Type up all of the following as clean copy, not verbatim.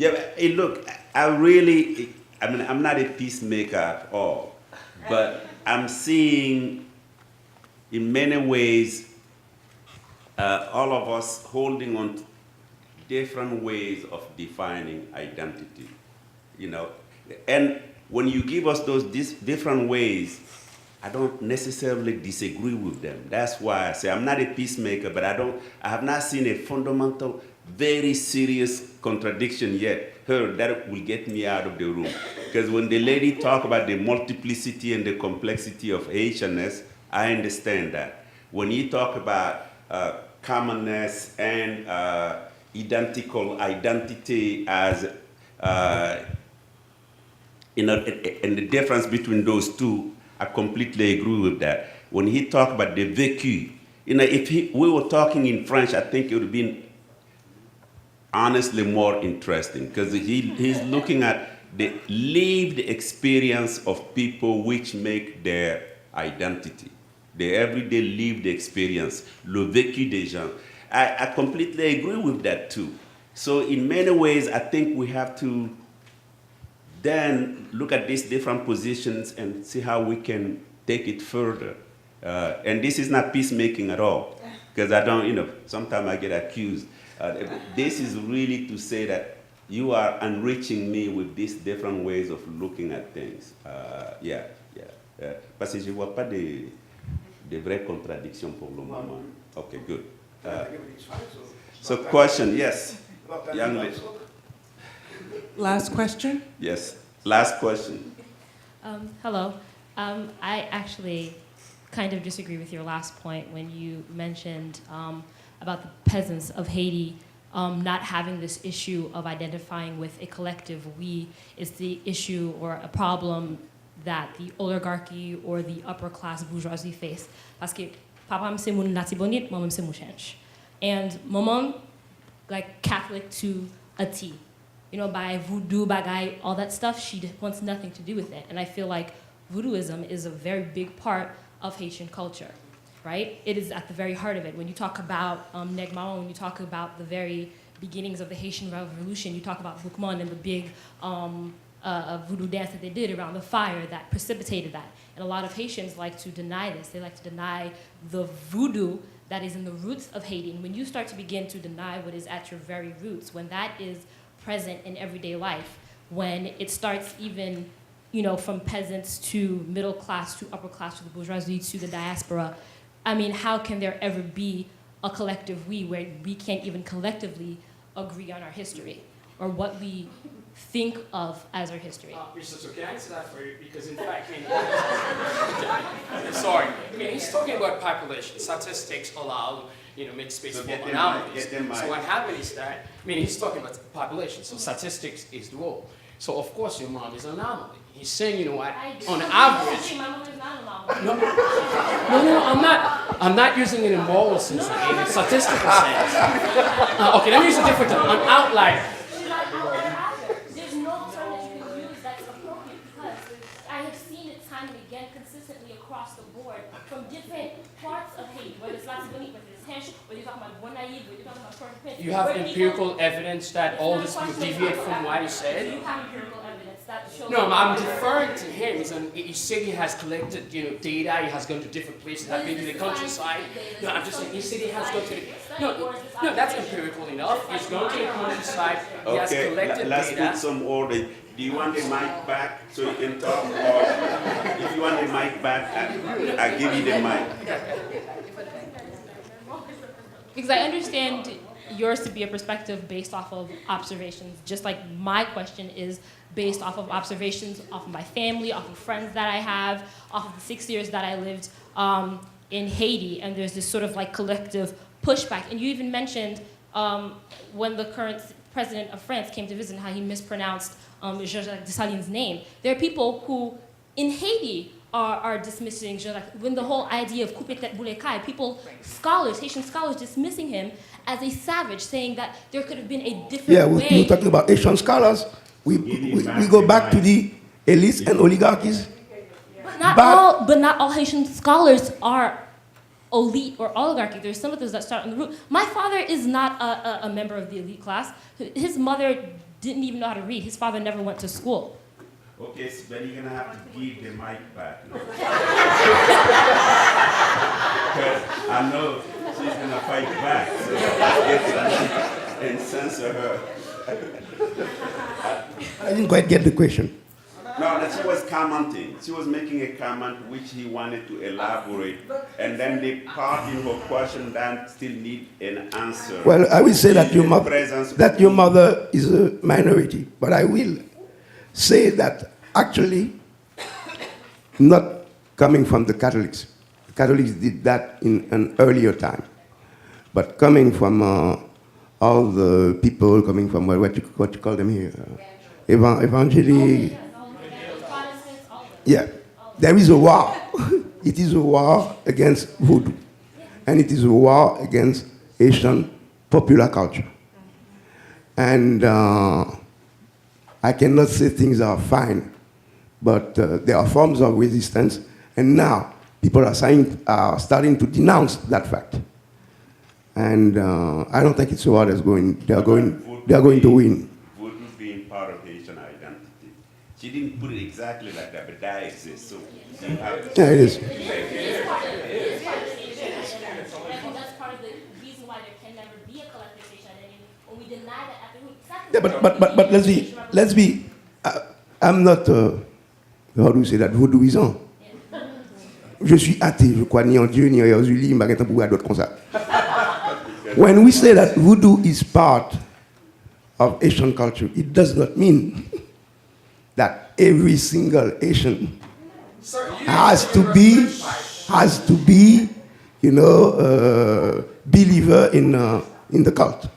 Yeah, but, hey, look, I mean, I'm not a peacemaker at all, but I'm seeing in many ways all of us holding on to different ways of defining identity, you know. And when you give us those different ways, I don't necessarily disagree with them. That's why I say I'm not a peacemaker, but I have not seen a fundamental, very serious contradiction yet heard that will get me out of the room. Because when the lady talk about the multiplicity and the complexity of Haitianness, I understand that. When you talk about commonness and identical identity as and the difference between those two, I completely agree with that. When he talked about the vécu, if we were talking in French, I think it would have been honestly more interesting because he's looking at the lived experience of people which make their identity, the everyday lived experience, le vécu des gens. I completely agree with that too. So in many ways, I think we have to then look at these different positions and see how we can take it further. And this is not peacemaking at all, because I don't, sometimes I get accused. This is really to say that you are enriching me with these different ways of looking at things. Parce que je vois pas de vraies contradictions pour le moment. Okay, good. So question, yes, young lady. Last question? Yes, last question. Hello. I actually kind of disagree with your last point when you mentioned about the peasants of Haiti not having this issue of identifying with a collective we. Is the issue or a problem that the oligarchy or the upper class bourgeoisie face. Parce que papa c'est mon natibonite, maman c'est mon change. And maman, like Catholic to a T. By voodoo, bagay, all that stuff, she wants nothing to do with it. And I feel like voodooism is a very big part of Haitian culture, right? It is at the very heart of it. When you talk about Negmaon, when you talk about the very beginnings of the Haitian Revolution, you talk about Boukman and the big voodoo dance that they did around the fire that precipitated that. And a lot of Haitians like to deny this. They like to deny the voodoo that is in the roots of Haiti. And when you start to begin to deny what is at your very roots, when that is present in everyday life, when it starts even, from peasants to middle class to upper class to the bourgeoisie to the diaspora, I mean, how can there ever be a collective we where we can't even collectively agree on our history or what we think of as our history? So can I answer that for you? Because in fact, sorry. He's talking about population. Statistics allow, make space for anomalies. So what happened is that, he's talking about population. So statistics is the role. So of course your mom is an anomaly. He's saying, what, on average. My mom is not an anomaly. No, I'm not using it in moral sense, in a statistical sense. Okay, let me use a different term. An outlier. There's no term that you can use that's appropriate because I have seen it time and again consistently across the board from different parts of Haiti, whether it's Latibonite, whether it's Hench, whether you're talking about Bonaïve, whether you're talking about Port-au-Prince. You have empirical evidence that all this will deviate from what he said? You have empirical evidence that shows. No, I'm deferring to him. He said he has collected, data. He has gone to different places. I've been to the countryside. No, I'm just saying. He said he has gone to the. No, that's empirical enough. He's gone to the countryside. He has collected let's data. put some order. Do you want the mic back so you can talk, or if you want the mic back, I give you the mic. Because I understand yours to be a perspective based off of observations, just like my question is based off of observations, off of my family, off of friends that I have, off of the 6 years that I lived in Haiti, and there's this sort of like collective pushback. And you even mentioned when the current president of France came to visit how he mispronounced Jean-Jacques Dessalines' name. There are people who, in Haiti, are dismissing Jean-Jacques, when the whole idea of coupé tête boulé caille, scholars, Haitian scholars dismissing him as a savage, saying that there could have been a different way. Yeah, you're talking about Haitian scholars. We go back to the elites and oligarchies. But not all Haitian scholars are elite or oligarchy. There's some of those that start on the root. My father is not a member of the elite class. His mother didn't even know how to read. His father never went to school. Okay, so then you're gonna have to give the mic back. Because I know she's gonna fight back. So and censor her. I didn't quite get the question. No, that she was commenting. She was making a comment which he wanted to elaborate. And then the part in her question that still need an answer. Well, I will say that your Presence- your mother is a minority, but I will say that actually, not coming from the Catholics. The Catholics did that in an earlier time, but coming from all the people coming from what you call them here, evangelic. Yeah, there is a war. It is a war against voodoo, and it is a war against Asian popular culture. And I cannot say things are fine, but there are forms of resistance, and now people are starting to denounce that fact. And I don't think it's a war that's going. They are going to win. Voodoo being part of Haitian identity. She didn't put it exactly like that, but that exists. So you have to. Yeah, it is. And that's part of the reason why there can never be a collective Haitian identity. When we deny that after Yeah, but let's be. I'm not. How do you say that? Vaudouisant. Je suis athée. Je crois ni en Dieu ni en Jésus. Je ne sais pas pourquoi d'autres comme ça. When we say that voodoo is part of Asian culture, it does not mean that every single Asian has to be, believer in the cult.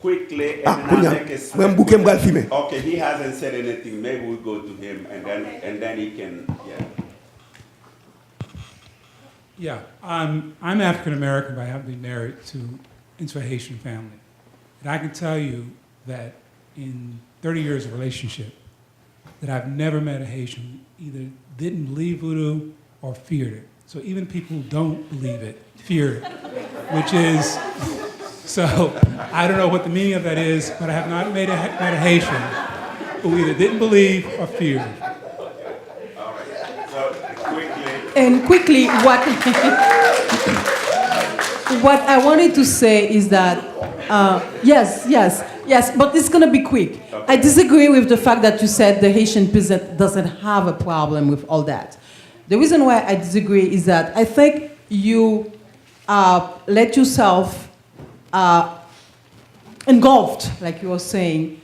Quickly, Ah, and then I'll make a when bouquet m'bral filmer. Okay, he hasn't said anything. Maybe we'll go to him and then he can, yeah. Yeah, I'm African American, but I happen to be married into a Haitian family. And I can tell you that in 30 years of relationship, that I've never met a Haitian who either didn't believe voodoo or feared it. So even people who don't believe it fear it, which is, so I don't know what the meaning of that is, but I have not met a Haitian who either didn't believe or feared it. All right. So quickly. And quickly, what I wanted to say is that, yes, but it's going to be quick. Okay. I disagree with the fact that you said the Haitian peasant doesn't have a problem with all that. The reason why I disagree is that I think you let yourself engulfed, like you were saying.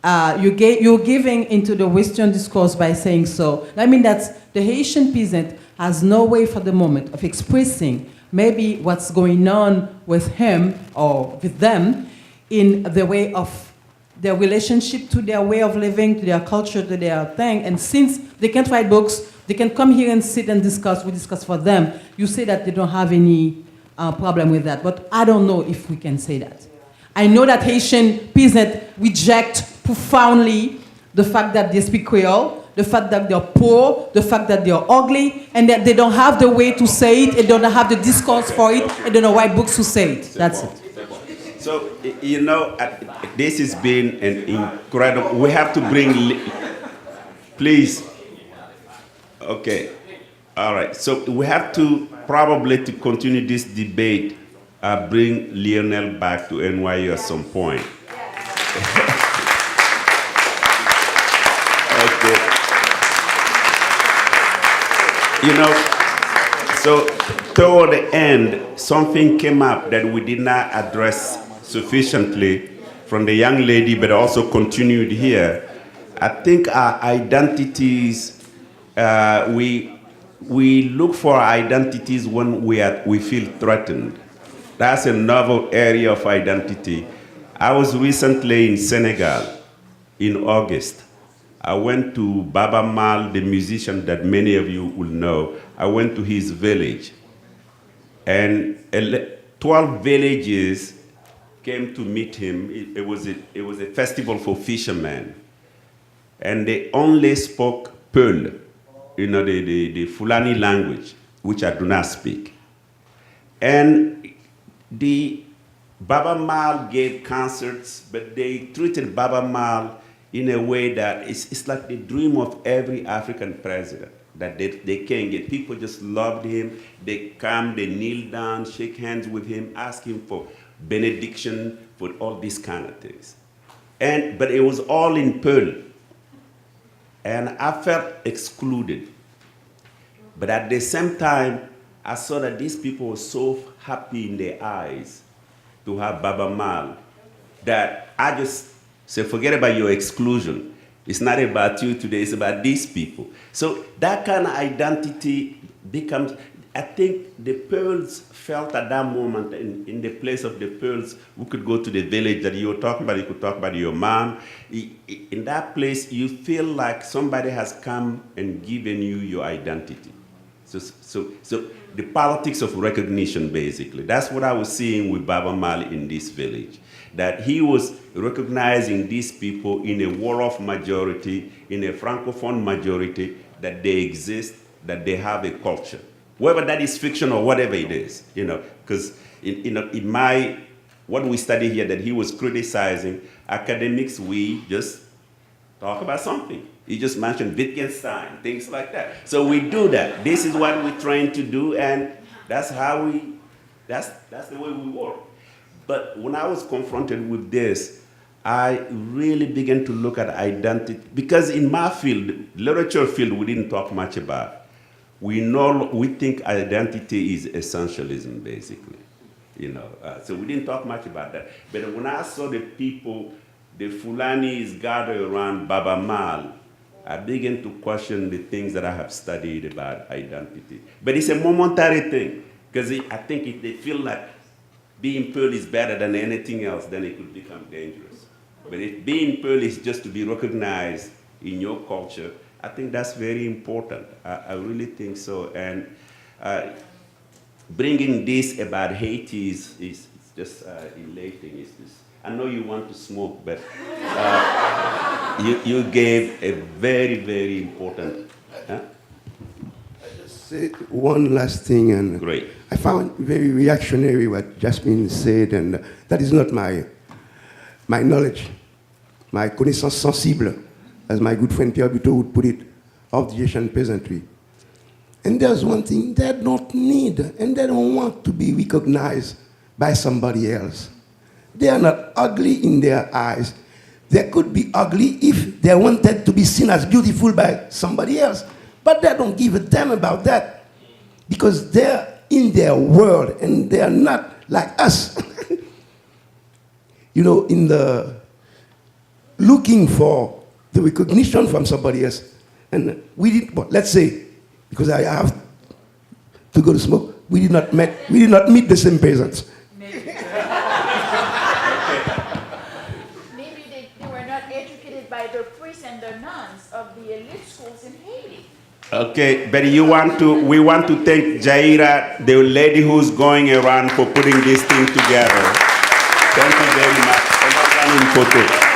You're giving into the Western discourse by saying so. I mean that the Haitian peasant has no way for the moment of expressing maybe what's going on with him or with them in the way of their relationship to their way of living, to their culture, to their thing. And since they can't write books, they can come here and sit and discuss. We discuss for them. You say that they don't have any problem with that, but I don't know if we can say that. I know that Haitian peasants reject profoundly the fact that they speak Creole, the fact that they're poor, the fact that they're ugly, and that they don't have the way to say it, and don't have the discourse for it, and they don't write books to say it. That's it. So, you know, this has been an incredible, we have to bring, please, okay, all right. So we have to probably to continue this debate, bring Lyonel back to NYU at some point. Okay. You know, so toward the end, something came up that we did not address sufficiently from the young lady, but also continued here. I think our identities, we look for our identities when we feel threatened. That's a novel area of identity. I was recently in Senegal in August. I went to Baba Mal, the musician that many of you will know. I went to his village. And 12 villages came to meet him. It was a festival for fishermen. And they only spoke Peul, you know, the Fulani language, which I do not speak. And Baba Mal gave concerts, but they treated Baba Mal in a way that it's like the dream of every African president, that they can get. People just loved him. They come, they kneel down, shake hands with him, ask him for benediction, for all these kind of things. But it was all in Pearl. And I felt excluded. But at the same time, I saw that these people were so happy in their eyes to have Baba Mal that I just said, forget about your exclusion. It's not about you today, it's about these people. So that kind of identity becomes, I think the Pearls felt at that moment in the place of the Pearls, we could go to the village that you were talking about, you could talk about your mom. In that place, you feel like somebody has come and given you your identity. So the politics of recognition, basically. That's what I was seeing with Baba Mal in this village. That he was recognizing these people in a Wolof majority, in a Francophone majority, that they exist, that they have a culture. Whether that is fiction or whatever it is, because in my, what we study here, that he was criticizing, academics, we just talk about something. He just mentioned Wittgenstein, things like that. So we do that. This is what we're trying to do, and that's how that's the way we work. But when I was confronted with this, I really began to look at identity, because in my field, literature field, we didn't talk much about. We think identity is essentialism, basically, so we didn't talk much about that. But when I saw the people, the Fulanis gather around Baba Mal, I began to question the things that I have studied about identity. But it's a momentary thing, because I think if they feel like being Pearl is better than anything else, then it could become dangerous. But if being Pearl is just to be recognized in your culture, I think that's very important. I really think so. And bringing this about Haiti is just elating. It's just, I know you want to smoke, but you gave a very, very important. Huh? I just say one last thing, and Great. I found very reactionary what Jasmine said, and that is not my knowledge, my connaissance sensible, as my good friend Pierre Buteau would put it, of the Haitian peasantry. And there's one thing, they don't need, and they don't want to be recognized by somebody else. They are not ugly in their eyes. They could be ugly if they wanted to be seen as beautiful by somebody else. But they don't give a damn about that, because they're in their world, and they are not like us. In the looking for the recognition from somebody else. And we did, let's say, because I have to go to smoke, we did not meet the same peasants. Maybe they were not educated by the priests and the nuns of the elite schools in Haiti. Okay, but we want to thank Jaira, the lady who's going around, for putting this thing together. Thank you very much.